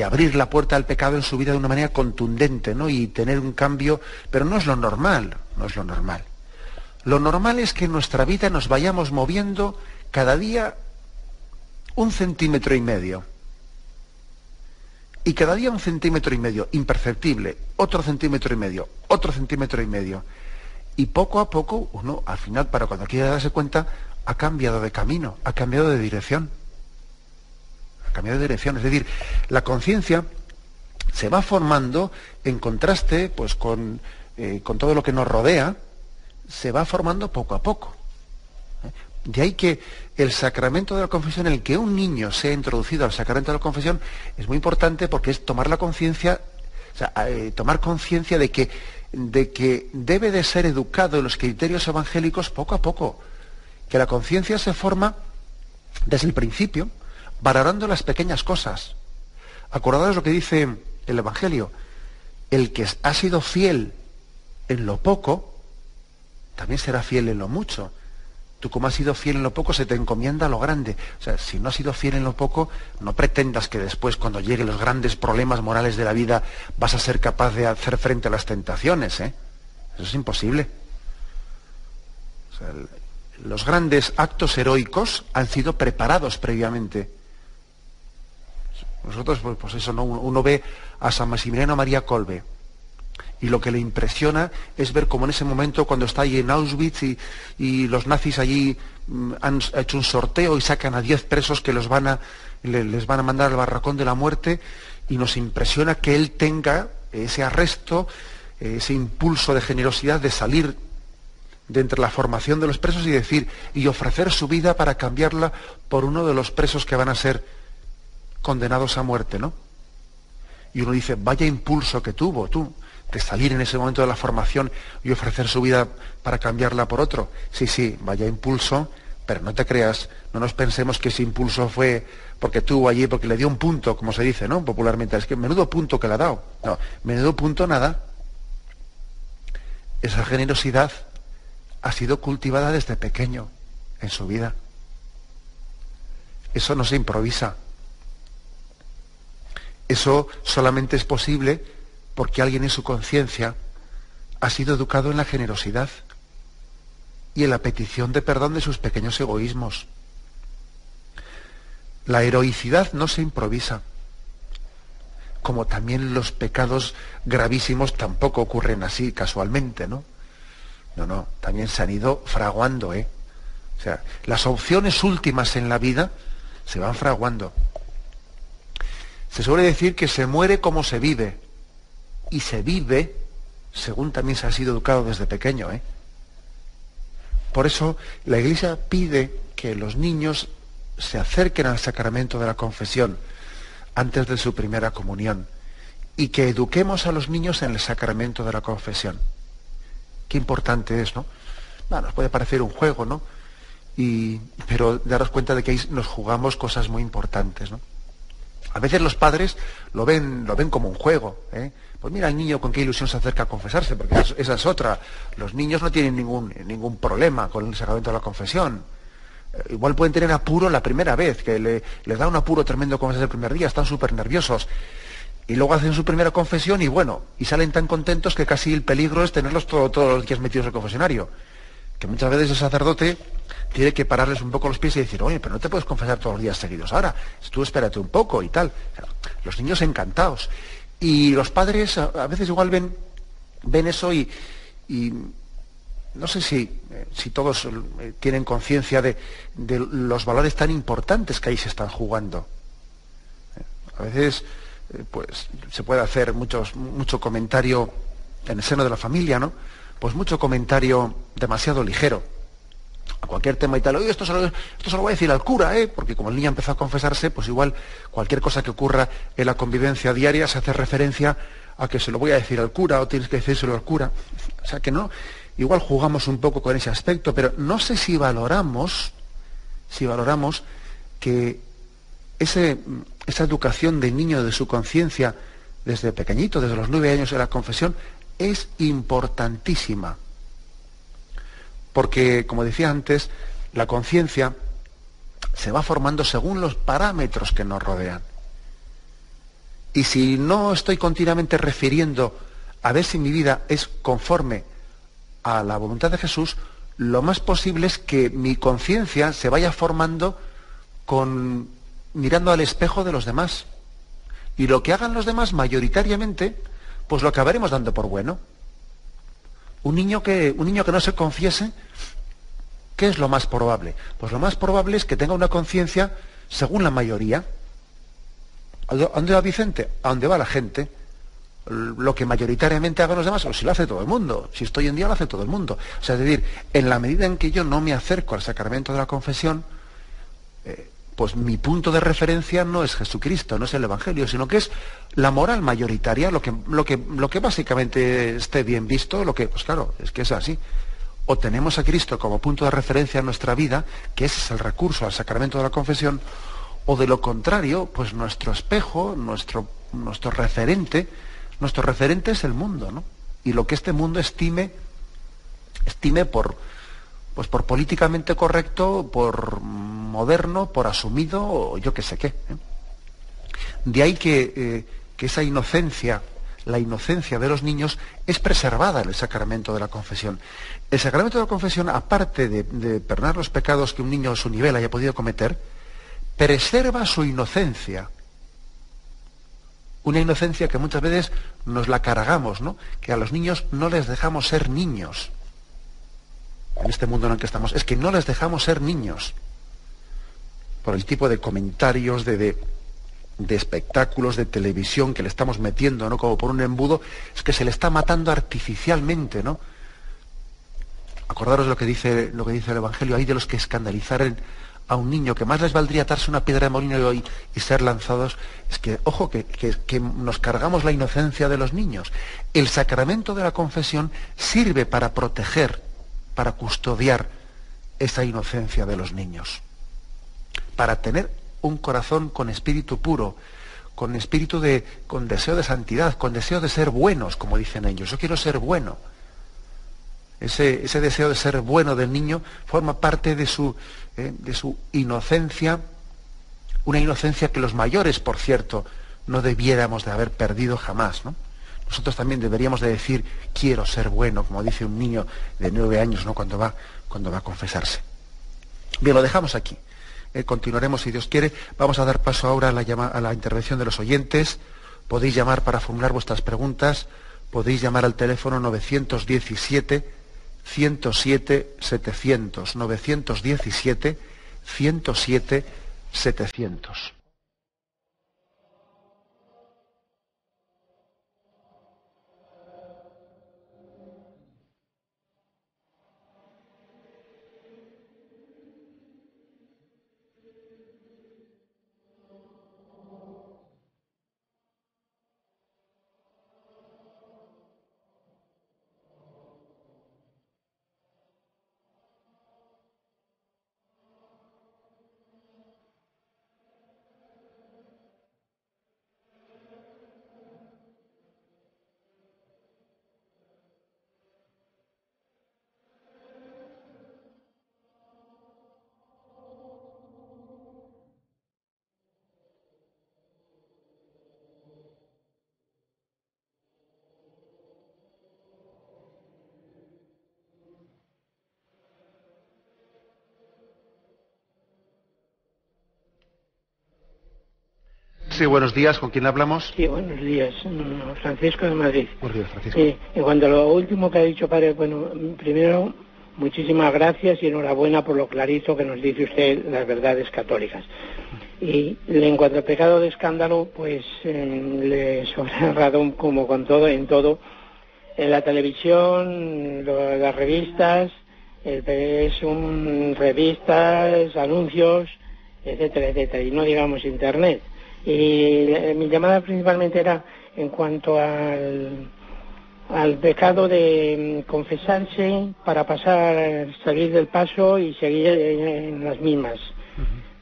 abrir la puerta al pecado en su vida de una manera contundente, ¿no?, y tener un cambio, pero no es lo normal, no es lo normal. Lo normal es que en nuestra vida nos vayamos moviendo cada día 1,5 centímetros. Y cada día 1,5 centímetros, imperceptible, otro 1,5 centímetros, otro 1,5 centímetros. Y poco a poco, uno, al final, para cuando quiera darse cuenta, ha cambiado de camino, ha cambiado de dirección. Ha cambiado de dirección. Es decir, la conciencia se va formando en contraste pues, con todo lo que nos rodea, se va formando poco a poco. De ahí que el sacramento de la confesión, en el que un niño sea introducido al sacramento de la confesión, es muy importante porque es tomar la conciencia, tomar conciencia de que debe de ser educado en los criterios evangélicos poco a poco, que la conciencia se forma desde el principio, valorando las pequeñas cosas. Acordaos lo que dice el Evangelio: el que ha sido fiel en lo poco, también será fiel en lo mucho. Tú, como has sido fiel en lo poco, se te encomienda lo grande. O sea, si no has sido fiel en lo poco, no pretendas que después, cuando lleguen los grandes problemas morales de la vida, vas a ser capaz de hacer frente a las tentaciones, ¿eh? Eso es imposible. O sea, los grandes actos heroicos han sido preparados previamente. Nosotros, pues eso, ¿no? Uno ve a San Maximiliano María Kolbe, y lo que le impresiona es ver cómo en ese momento, cuando está ahí en Auschwitz y los nazis allí han hecho un sorteo y sacan a 10 presos que les van a mandar al barracón de la muerte, y nos impresiona que él tenga ese arresto, ese impulso de generosidad de salir de entre la formación de los presos y decir, y ofrecer su vida para cambiarla por uno de los presos que van a ser condenados a muerte, ¿no? Y uno dice, vaya impulso que tuvo tú, de salir en ese momento de la formación y ofrecer su vida para cambiarla por otro. Sí, vaya impulso, pero no te creas, no nos pensemos que ese impulso fue porque tuvo allí, porque le dio un punto, como se dice, ¿no?, popularmente. Es que menudo punto que le ha dado. No, menudo punto nada. Esa generosidad ha sido cultivada desde pequeño en su vida. Eso no se improvisa. Eso solamente es posible porque alguien en su conciencia ha sido educado en la generosidad y en la petición de perdón de sus pequeños egoísmos. La heroicidad no se improvisa, como también los pecados gravísimos tampoco ocurren así casualmente, ¿no? No, también se han ido fraguando, O sea, las opciones últimas en la vida se van fraguando. Se suele decir que se muere como se vive, y se vive según también se ha sido educado desde pequeño, ¿eh? Por eso la Iglesia pide que los niños se acerquen al sacramento de la confesión antes de su primera comunión y que eduquemos a los niños en el sacramento de la confesión. Qué importante es, ¿no? Bueno, nos puede parecer un juego, ¿no? Pero daros cuenta de que ahí nos jugamos cosas muy importantes, ¿no? A veces los padres lo ven como un juego, ¿eh? Pues mira el niño con qué ilusión se acerca a confesarse, porque esa es otra. Los niños no tienen ningún problema con el sacramento de la confesión. Igual pueden tener apuro la primera vez, que les da un apuro tremendo confesarse el primer día, están súper nerviosos. Y luego hacen su primera confesión y salen tan contentos que casi el peligro es tenerlos todos los días metidos en el confesionario. Que muchas veces el sacerdote tiene que pararles un poco los pies y decir, oye, pero no te puedes confesar todos los días seguidos ahora, tú espérate un poco y tal. Los niños encantados. Y los padres a veces igual ven eso y no sé si todos tienen conciencia de los valores tan importantes que ahí se están jugando. A veces pues se puede hacer mucho comentario en el seno de la familia, ¿no? Pues mucho comentario demasiado ligero a cualquier tema y tal. Oye, esto se lo voy a decir al cura, ¿eh? Porque como el niño empezó a confesarse, pues igual cualquier cosa que ocurra en la convivencia diaria se hace referencia a que se lo voy a decir al cura o tienes que decírselo al cura. O sea que no, igual jugamos un poco con ese aspecto, pero no sé si valoramos que esa educación del niño de su conciencia desde pequeñito, desde los 9 años de la confesión, es importantísima. Porque, como decía antes, la conciencia se va formando según los parámetros que nos rodean. Y si no estoy continuamente refiriendo a ver si mi vida es conforme a la voluntad de Jesús, lo más posible es que mi conciencia se vaya formando mirando al espejo de los demás. Y lo que hagan los demás mayoritariamente, pues lo acabaremos dando por bueno. Un niño que no se confiese, ¿qué es lo más probable? Pues lo más probable es que tenga una conciencia según la mayoría. ¿A dónde va Vicente? ¿A dónde va la gente? Lo que mayoritariamente hagan los demás, o si lo hace todo el mundo. Si esto hoy en día lo hace todo el mundo. O sea, es decir, en la medida en que yo no me acerco al sacramento de la confesión, pues mi punto de referencia no es Jesucristo, no es el Evangelio, sino que es la moral mayoritaria, lo que básicamente esté bien visto, pues claro, es que es así. O tenemos a Cristo como punto de referencia en nuestra vida, que ese es el recurso al sacramento de la confesión, o de lo contrario, pues nuestro espejo, nuestro referente es el mundo, ¿no? Y lo que este mundo estime por políticamente correcto, por moderno, por asumido, o yo qué sé qué. De ahí que esa inocencia, la inocencia de los niños, es preservada en el sacramento de la confesión. El sacramento de la confesión, aparte de perdonar los pecados que un niño a su nivel haya podido cometer, preserva su inocencia. Una inocencia que muchas veces nos la cargamos, ¿no? Que a los niños no les dejamos ser niños. En este mundo en el que estamos, es que no les dejamos ser niños. Por el tipo de comentarios, de espectáculos, de televisión que le estamos metiendo, ¿no? Como por un embudo, es que se le está matando artificialmente, ¿no? Acordaros lo que dice el Evangelio, hay de los que escandalizaren a un niño, que más les valdría atarse una piedra de molino y ser lanzados. Es que, ojo, que nos cargamos la inocencia de los niños. El sacramento de la confesión sirve para proteger, para custodiar esa inocencia de los niños, para tener un corazón con espíritu puro, con deseo de santidad, con deseo de ser buenos, como dicen ellos. Yo quiero ser bueno. Ese deseo de ser bueno del niño forma parte de su inocencia, una inocencia que los mayores, por cierto, no debiéramos de haber perdido jamás, ¿no? Nosotros también deberíamos de decir, quiero ser bueno, como dice un niño de 9 años, ¿no? cuando va a confesarse. Bien, lo dejamos aquí. Continuaremos, si Dios quiere. Vamos a dar paso ahora a la intervención de los oyentes. Podéis llamar para formular vuestras preguntas. Podéis llamar al teléfono 917-107-700. 917-107-700. Sí, buenos días. ¿Con quién hablamos? Sí, buenos días. Francisco de Madrid. Buenos días, Francisco. En cuanto a lo último que ha dicho, padre, bueno, primero, muchísimas gracias y enhorabuena por lo clarito que nos dice usted las verdades católicas. Y en cuanto al pecado de escándalo, pues le sobra razón como con todo, en todo. En la televisión, las revistas, revistas, anuncios, etcétera, etcétera, y no digamos internet. Y mi llamada principalmente era en cuanto al pecado de confesarse para salir del paso y seguir en las mismas.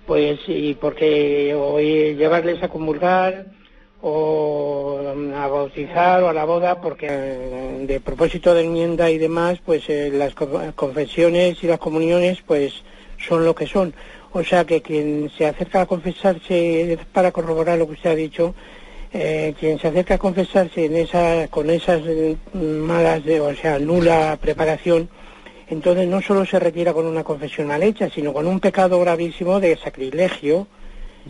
Pues, y porque o llevarles a comulgar o a bautizar o a la boda, porque de propósito de enmienda y demás, pues las confesiones y las comuniones pues son lo que son. O sea que quien se acerca a confesarse, para corroborar lo que usted ha dicho, quien se acerca a confesarse con esas malas, o sea, nula preparación, entonces no solo se retira con una confesión mal hecha, sino con un pecado gravísimo de sacrilegio,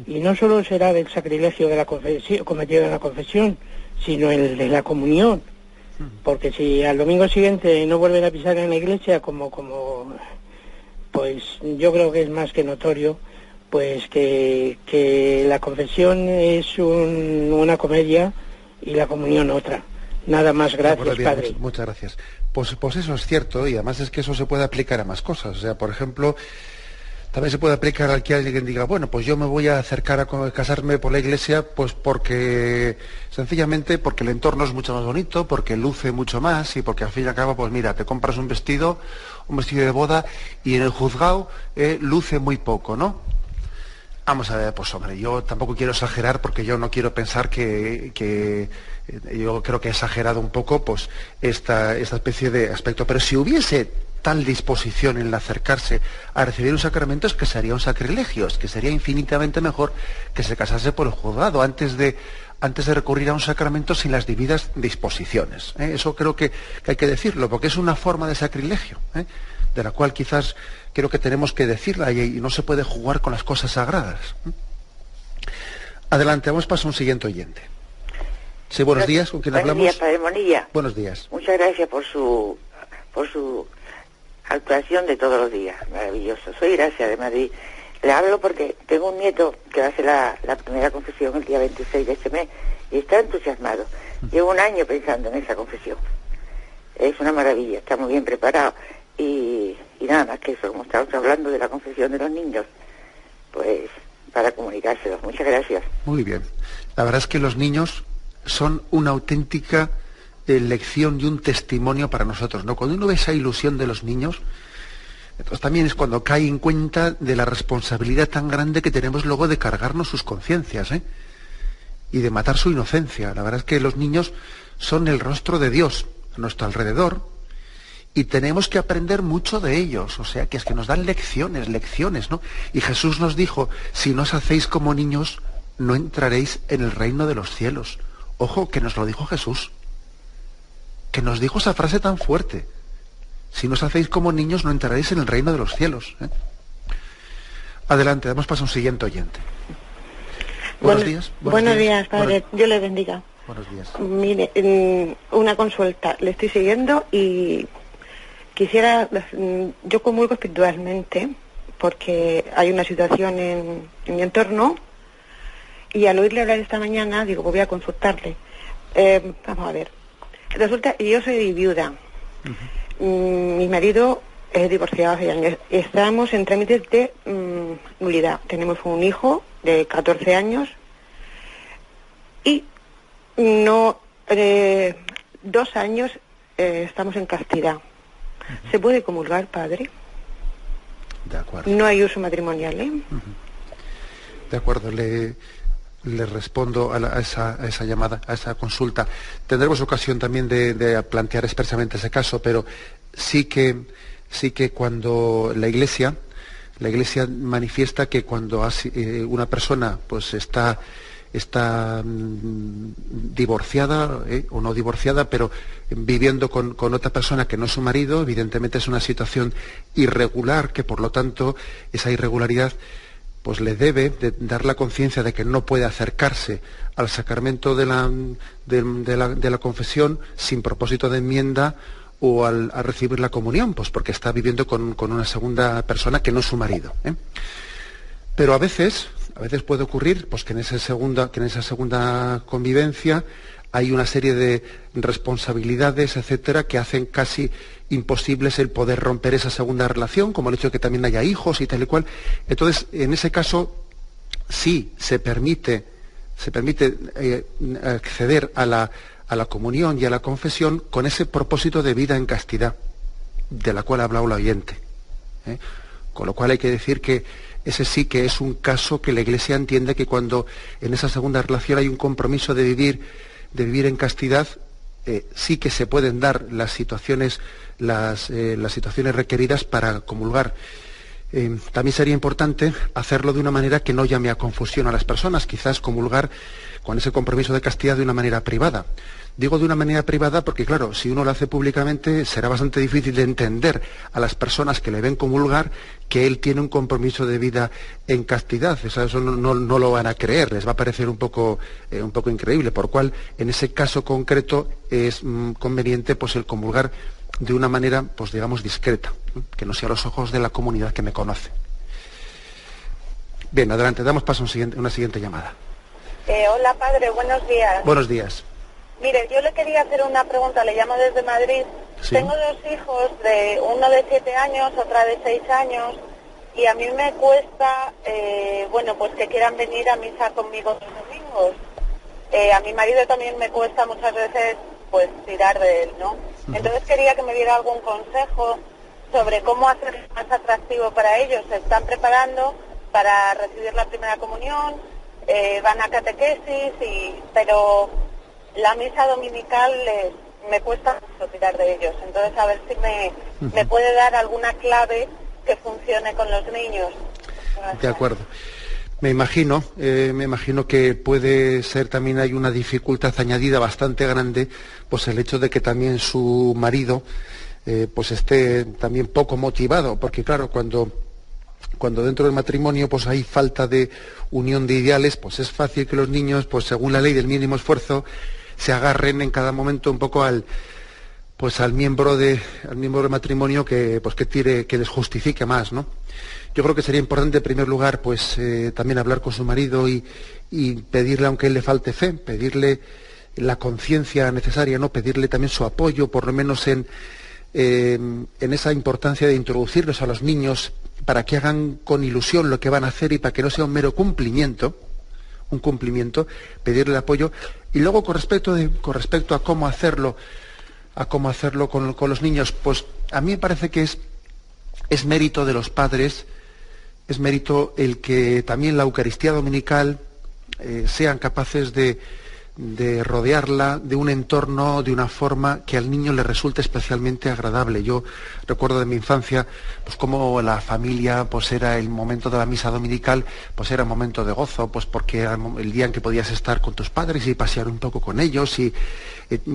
y no solo será del sacrilegio de la confesión, cometido en la confesión, sino el de la comunión, porque si al domingo siguiente no vuelven a pisar en la iglesia pues yo creo que es más que notorio pues que la confesión es una comedia y la comunión otra. Nada más, gracias, bien, padre. Muchas gracias. Pues eso es cierto, y además es que eso se puede aplicar a más cosas. O sea, por ejemplo, también se puede aplicar al que alguien diga, bueno, pues yo me voy a acercar a casarme por la iglesia, pues sencillamente porque el entorno es mucho más bonito, porque luce mucho más, y porque al fin y al cabo, pues mira, te compras un vestido de boda, y en el juzgado luce muy poco, ¿no? Vamos a ver, pues hombre, yo tampoco quiero exagerar, porque yo no quiero pensar que yo creo que he exagerado un poco pues esta especie de aspecto, pero si hubiese tal disposición en el acercarse a recibir un sacramento, es que sería un sacrilegio, es que sería infinitamente mejor que se casase por el juzgado antes de recurrir a un sacramento sin las debidas disposiciones. Eso creo que hay que decirlo, porque es una forma de sacrilegio, de la cual quizás creo que tenemos que decirla, y no se puede jugar con las cosas sagradas. Adelante, vamos para un siguiente oyente. Sí, buenos días, ¿con quién hablamos? Buenos días, padre Monilla. Buenos días. Muchas gracias por su actuación de todos los días, maravilloso. Soy Gracia de Madrid. Le hablo porque tengo un nieto que va a hacer la primera confesión el día 26 de este mes y está entusiasmado. Llevo un año pensando en esa confesión. Es una maravilla, está muy bien preparado. Y nada más que eso, como estamos hablando de la confesión de los niños, pues para comunicárselos. Muchas gracias. Muy bien. La verdad es que los niños son una auténtica lección y un testimonio para nosotros, ¿no? Cuando uno ve esa ilusión de los niños, entonces también es cuando cae en cuenta de la responsabilidad tan grande que tenemos luego de cargarnos sus conciencias, y de matar su inocencia. La verdad es que los niños son el rostro de Dios a nuestro alrededor, y tenemos que aprender mucho de ellos. O sea, que es que nos dan lecciones, ¿no? Y Jesús nos dijo, si no os hacéis como niños, no entraréis en el reino de los cielos. Ojo, que nos lo dijo Jesús, que nos dijo esa frase tan fuerte. Si no os hacéis como niños, no entraréis en el reino de los cielos. Adelante, damos paso a un siguiente oyente. Buenos días. Buenos días, padre. Dios le bendiga. Buenos días. Mire, una consulta. Le estoy siguiendo y quisiera, yo comulgo espiritualmente porque hay una situación en mi entorno, y al oírle hablar esta mañana, digo, pues voy a consultarle. Vamos a ver. Resulta que yo soy viuda. Mi marido es divorciado hace años. Estamos en trámites de nulidad. Tenemos un hijo de 14 años y 2 años estamos en castidad. ¿Se puede comulgar, padre? De acuerdo. No hay uso matrimonial, De acuerdo, le respondo a esa llamada, a esa consulta. Tendremos ocasión también de plantear expresamente ese caso, pero sí que cuando la Iglesia manifiesta que cuando una persona pues está divorciada o no divorciada, pero viviendo con otra persona que no es su marido, evidentemente es una situación irregular, que por lo tanto esa irregularidad pues le debe de dar la conciencia de que no puede acercarse al sacramento de la confesión sin propósito de enmienda o a recibir la comunión, pues porque está viviendo con una segunda persona que no es su marido, ¿eh? Pero a veces puede ocurrir pues que en esa segunda convivencia hay una serie de responsabilidades, etcétera, que hacen casi imposibles el poder romper esa segunda relación, como el hecho de que también haya hijos y tal y cual. Entonces, en ese caso, sí se permite acceder a la comunión y a la confesión con ese propósito de vida en castidad, de la cual ha hablado la oyente, ¿eh? Con lo cual hay que decir que ese sí que es un caso que la Iglesia entiende que cuando en esa segunda relación hay un compromiso de vivir en castidad, sí que se pueden dar las situaciones requeridas para comulgar. También sería importante hacerlo de una manera que no llame a confusión a las personas, quizás comulgar con ese compromiso de castidad de una manera privada. Digo de una manera privada porque, claro, si uno lo hace públicamente será bastante difícil de entender a las personas que le ven comulgar que él tiene un compromiso de vida en castidad. O sea, eso no lo van a creer, les va a parecer un poco increíble, por cual en ese caso concreto es conveniente pues el comulgar de una manera, pues digamos, discreta, que no sea a los ojos de la comunidad que me conoce. Bien, adelante, damos paso a una siguiente llamada. Hola, padre, buenos días. Buenos días. Mire, yo le quería hacer una pregunta, le llamo desde Madrid. ¿Sí? Tengo dos hijos, uno de 7 años, otra de 6 años, y a mí me cuesta, pues que quieran venir a misa conmigo los domingos. A mi marido también me cuesta muchas veces, pues, tirar de él, ¿no? Entonces quería que me diera algún consejo sobre cómo hacer más atractivo para ellos. Se están preparando para recibir la primera comunión, van a catequesis, pero la misa dominical me cuesta mucho tirar de ellos. Entonces, a ver si me puede dar alguna clave que funcione con los niños. Gracias. De acuerdo. Me imagino que puede ser también, hay una dificultad añadida bastante grande, pues el hecho de que también su marido pues esté también poco motivado, porque claro, cuando dentro del matrimonio pues hay falta de unión de ideales, pues es fácil que los niños, pues según la ley del mínimo esfuerzo, se agarren en cada momento un poco al miembro del matrimonio que les justifique más, ¿no? Yo creo que sería importante, en primer lugar, pues también hablar con su marido y pedirle, aunque él le falte fe, pedirle la conciencia necesaria, ¿no? Pedirle también su apoyo, por lo menos en esa importancia de introducirlos a los niños para que hagan con ilusión lo que van a hacer y para que no sea un mero cumplimiento, pedirle el apoyo. Y luego con respecto a cómo hacerlo con los niños, pues a mí me parece que es mérito de los padres, es mérito el que también la Eucaristía dominical sean capaces de rodearla de un entorno, de una forma que al niño le resulte especialmente agradable. Yo recuerdo de mi infancia, pues como la familia, pues era el momento de la misa dominical, pues era un momento de gozo, pues porque era el día en que podías estar con tus padres y pasear un poco con ellos, y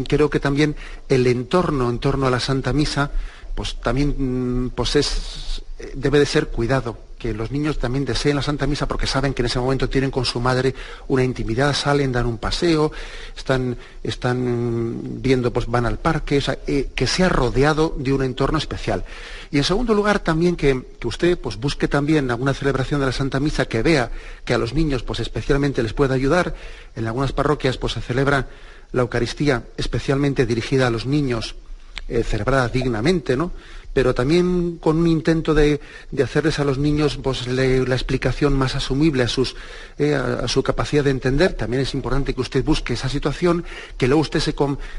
creo que también el entorno en torno a la Santa Misa, pues también debe de ser cuidado, que los niños también deseen la Santa Misa porque saben que en ese momento tienen con su madre una intimidad, salen, dan un paseo, están viendo, pues van al parque, o sea, que sea rodeado de un entorno especial. Y en segundo lugar también que usted pues busque también alguna celebración de la Santa Misa que vea que a los niños pues especialmente les puede ayudar. En algunas parroquias pues se celebra la Eucaristía especialmente dirigida a los niños, celebrada dignamente, ¿no? Pero también con un intento de hacerles a los niños pues, la explicación más asumible a su capacidad de entender. También es importante que usted busque esa situación, que luego usted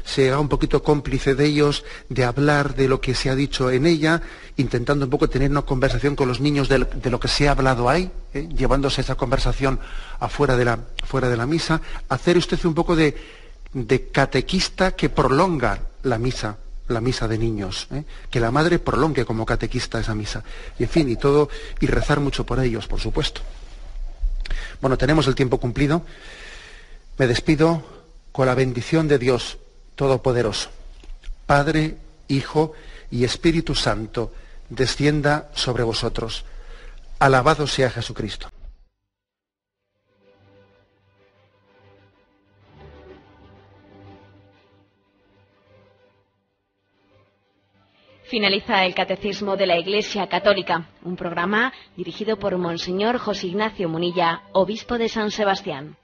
se haga un poquito cómplice de ellos, de hablar de lo que se ha dicho en ella, intentando un poco tener una conversación con los niños de lo que se ha hablado ahí, llevándose esa conversación fuera de la misa. Hacer usted un poco de catequista que prolonga la misa de niños, que la madre prolongue como catequista esa misa, y en fin, y rezar mucho por ellos, por supuesto. Bueno, tenemos el tiempo cumplido. Me despido con la bendición de Dios Todopoderoso. Padre, Hijo y Espíritu Santo, descienda sobre vosotros. Alabado sea Jesucristo. Finaliza el Catecismo de la Iglesia Católica, un programa dirigido por Monseñor José Ignacio Munilla, obispo de San Sebastián.